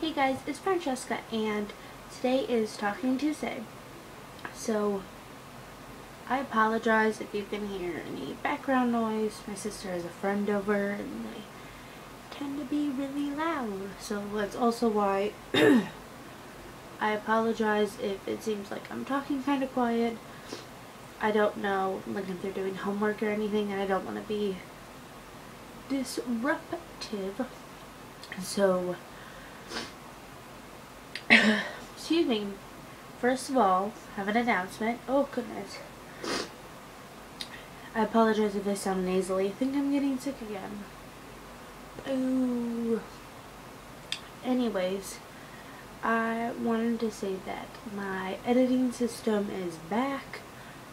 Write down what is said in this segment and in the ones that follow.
Hey guys, it's Francesca and today is Talking Tuesday. So, I apologize if you can hear any background noise. My sister has a friend over and they tend to be really loud. So that's also why I apologize if it seems like I'm talking kind of quiet. I don't know like if they're doing homework or anything and I don't want to be disruptive. So excuse me. First of all, I have an announcement. Oh goodness. I apologize if I sound nasally. I think I'm getting sick again. Ooh. Anyways, I wanted to say that my editing system is back.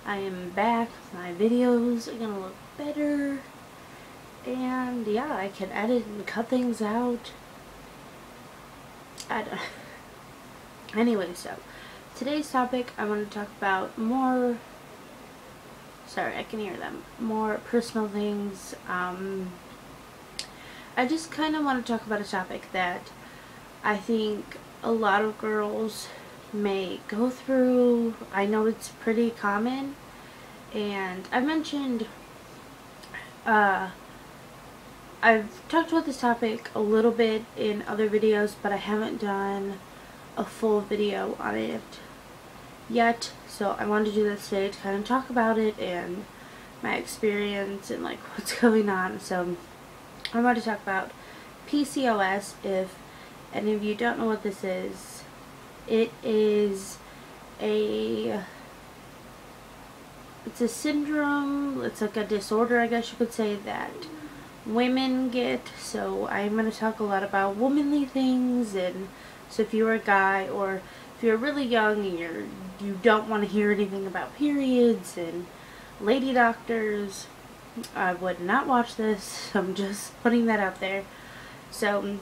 I am back. My videos are gonna look better. And yeah, I can edit and cut things out. Anyway, so today's topic, I want to talk about more personal things. I just kind of want to talk about a topic that I think a lot of girls may go through. I know it's pretty common, and I mentioned, I've talked about this topic a little bit in other videos, but I haven't done a full video on it yet, so I wanted to do this today to kind of talk about it and my experience and like what's going on. So I want to talk about PCOS. If any of you don't know what this is, it is it's a syndrome, it's like a disorder, I guess you could say, that women get. So I'm going to talk a lot about womanly things, and so if you're a guy or if you're really young and you don't want to hear anything about periods and lady doctors, I would not watch this. I'm just putting that out there. So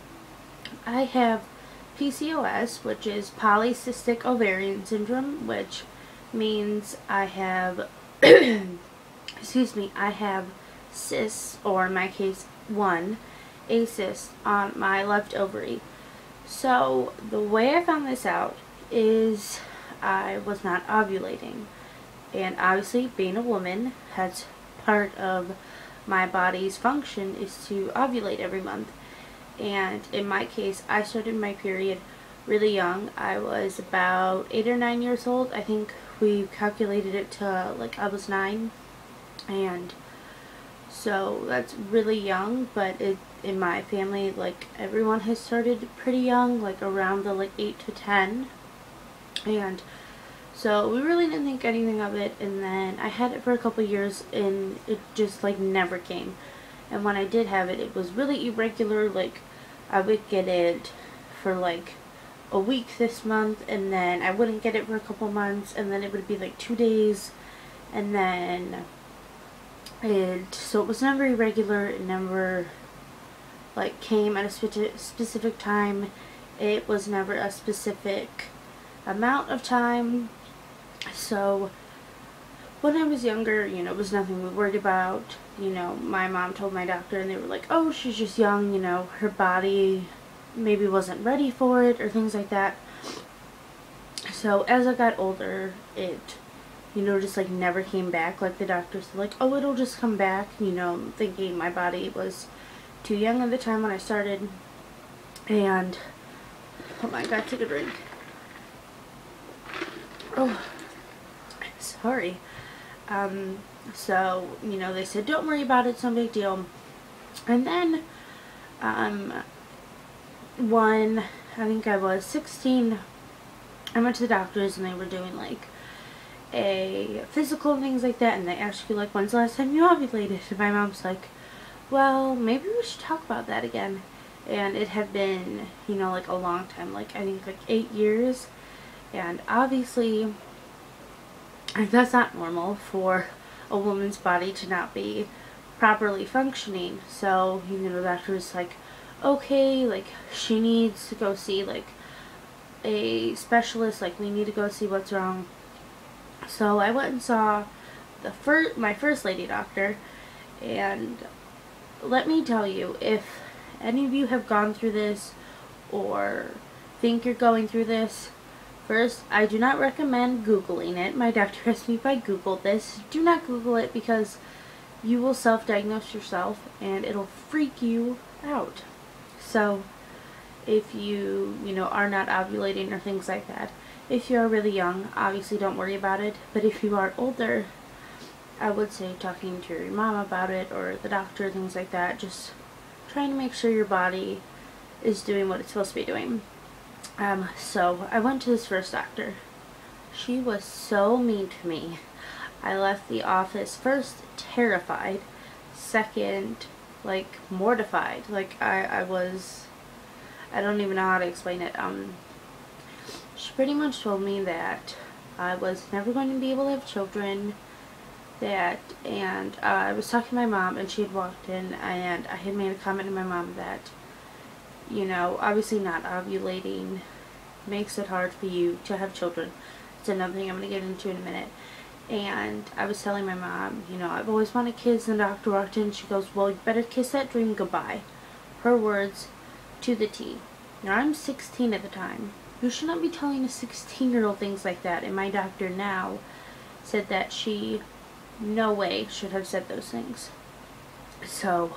I have PCOS, which is polycystic ovarian syndrome, which means I have excuse me, I have cysts, or in my case a cyst on my left ovary. So the way I found this out is I was not ovulating, and obviously being a woman, that's part of my body's function is to ovulate every month. And in my case, I started my period really young. I was about 8 or 9 years old. I think we calculated it to like I was 9, and so that's really young. But in my family, like, everyone has started pretty young, like around the like 8 to 10, and so we really didn't think anything of it. And then I had it for a couple years and it just like never came. And when I did have it, it was really irregular. Like, I would get it for like a week this month, and then I wouldn't get it for a couple months, and then it would be like 2 days, and then so it was never irregular. It never like came at a specific time. It was never a specific amount of time. So when I was younger, it was nothing we worried about. My mom told my doctor, and they were like, oh, she's just young, her body maybe wasn't ready for it, or things like that. So as I got older, it just like never came back. Like, the doctor said, like, oh, it'll just come back, thinking my body was too young at the time when I started. And oh my god, take a drink. Oh, sorry. So they said, don't worry about it, it's no big deal. And then I think I was 16, I went to the doctors, and they were doing like a physical and things like that, and they asked you like, when's the last time you ovulated? And my mom's like, well, maybe we should talk about that again. And it had been, like a long time, like I think like 8 years, and obviously that's not normal for a woman's body to not be properly functioning. So the doctor was like, okay, like she needs to go see like a specialist, like we need to go see what's wrong. So I went and saw my first lady doctor, and let me tell you, if any of you have gone through this, or think you're going through this, first, I do not recommend Googling it. My doctor asked me if I Googled this. Do not Google it because you will self-diagnose yourself and it'll freak you out. So, if you are not ovulating or things like that. If you are really young, obviously don't worry about it. But if you are older, I would say talking to your mom about it or the doctor, things like that. Just trying to make sure your body is doing what it's supposed to be doing. So I went to this first doctor. She was so mean to me. I left the office first terrified, second like mortified. Like I don't even know how to explain it. She pretty much told me that I was never going to be able to have children. And I was talking to my mom, and she had walked in, and I had made a comment to my mom that, obviously not ovulating makes it hard for you to have children. It's another thing I'm going to get into in a minute. And I was telling my mom, I've always wanted kids, and the doctor walked in, and she goes, well, you better kiss that dream goodbye. Her words to the T. Now, I'm 16 at the time. You should not be telling a 16-year-old things like that. And my doctor now said that she, no way, should have said those things. So,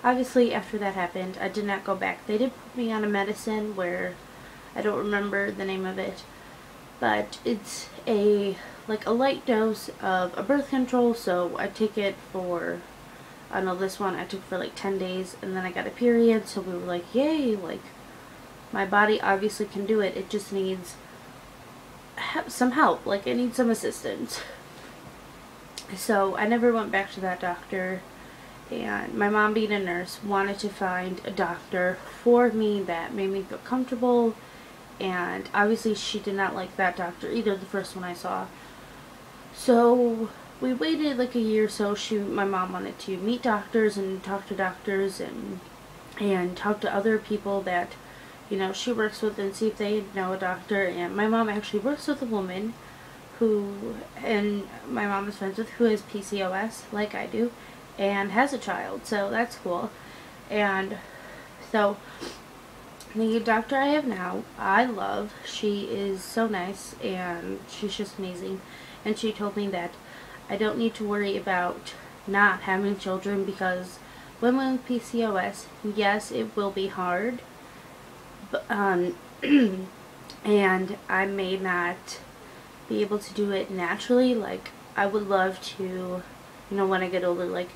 obviously, after that happened, I did not go back. They did put me on a medicine where, I don't remember the name of it, but it's a light dose of a birth control. So I take it for, I know this one I took for like 10 days, and then I got a period. So we were like, yay, like my body obviously can do it. It just needs some help. Like it needs some assistance. So I never went back to that doctor. And my mom, being a nurse, wanted to find a doctor for me that made me feel comfortable. And obviously she did not like that doctor either, the first one I saw. So we waited like a year or so. My mom wanted to meet doctors and talk to doctors and talk to other people that, she works with and see if they know a doctor. And my mom actually works with a woman and my mom is friends with, who has PCOS, like I do, and has a child. So that's cool. And so the doctor I have now, I love. She is so nice, and she's just amazing. And she told me that I don't need to worry about not having children, because women with PCOS, yes, it will be hard, but, and I may not be able to do it naturally. Like, I would love to, when I get older, like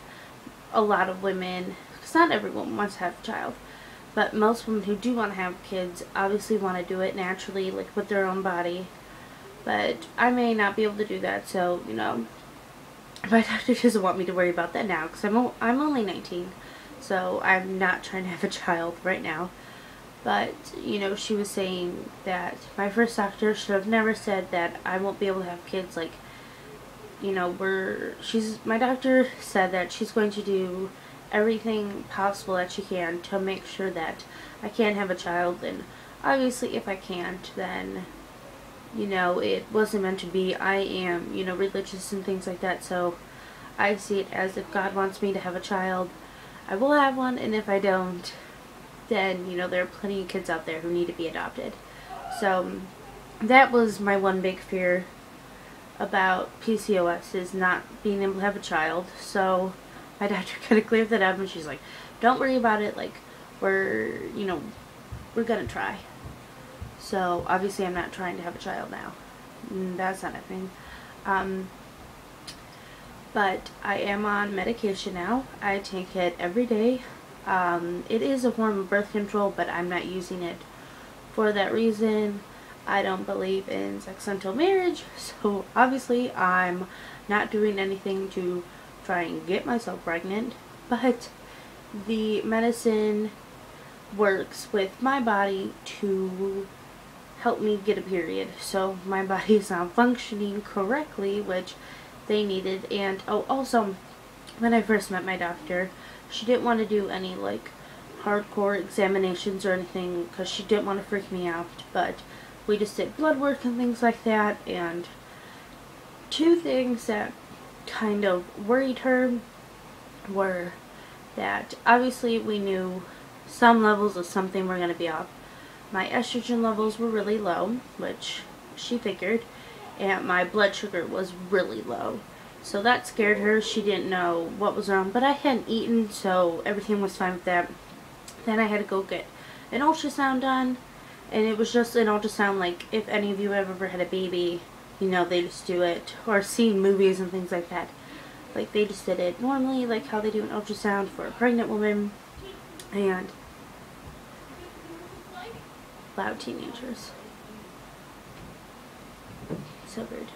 a lot of women, because not every woman wants to have a child, but most women who do want to have kids obviously want to do it naturally, like with their own body. But I may not be able to do that, so, my doctor doesn't want me to worry about that now, because I'm only 19, so I'm not trying to have a child right now. But, she was saying that my first doctor should have never said that I won't be able to have kids. Like, my doctor said that she's going to do everything possible that she can to make sure that I can have a child. And obviously if I can't, then, it wasn't meant to be. I am, religious and things like that, so I see it as if God wants me to have a child, I will have one, and if I don't, then, there are plenty of kids out there who need to be adopted. So that was my one big fear about PCOS, is not being able to have a child. So my doctor kind of cleared that up, and she's like, don't worry about it, like, we're gonna try. So obviously I'm not trying to have a child now. That's not a thing. But I am on medication now. I take it every day. It is a form of birth control, but I'm not using it for that reason. I don't believe in sex until marriage, so obviously I'm not doing anything to try and get myself pregnant. But the medicine works with my body to help me get a period, so my body is not functioning correctly, which they needed. And also, when I first met my doctor, she didn't want to do any like hardcore examinations or anything, because she didn't want to freak me out, but we just did blood work and things like that. And two things that kind of worried her were that obviously we knew some levels of something were going to be off, my estrogen levels were really low, which she figured, and my blood sugar was really low. So that scared her. She didn't know what was wrong, but I hadn't eaten, so everything was fine with that. Then I had to go get an ultrasound done, and it was just an ultrasound like if any of you have ever had a baby, you know, they just do it, or seen movies and things like that. Like, they just did it normally, like how they do an ultrasound for a pregnant woman. And loud teenagers. So weird.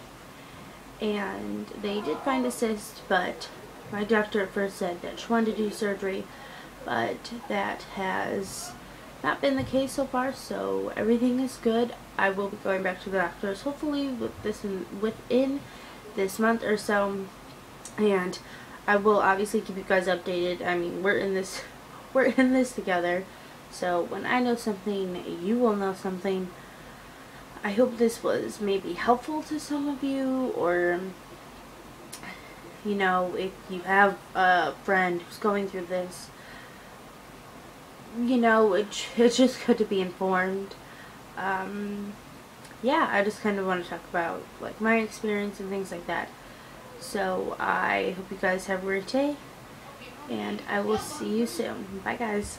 And they did find a cyst, but my doctor at first said that she wanted to do surgery, but that has not been the case so far, so everything is good. I will be going back to the doctors hopefully within this month or so, and I will obviously keep you guys updated. I mean, we're in this together, so when I know something, you will know something. I hope this was maybe helpful to some of you, or, you know, if you have a friend who's going through this, you know, it's just good to be informed. Yeah, I just kind of want to talk about, like, my experience and things like that. So I hope you guys have a great day, and I will see you soon. Bye, guys.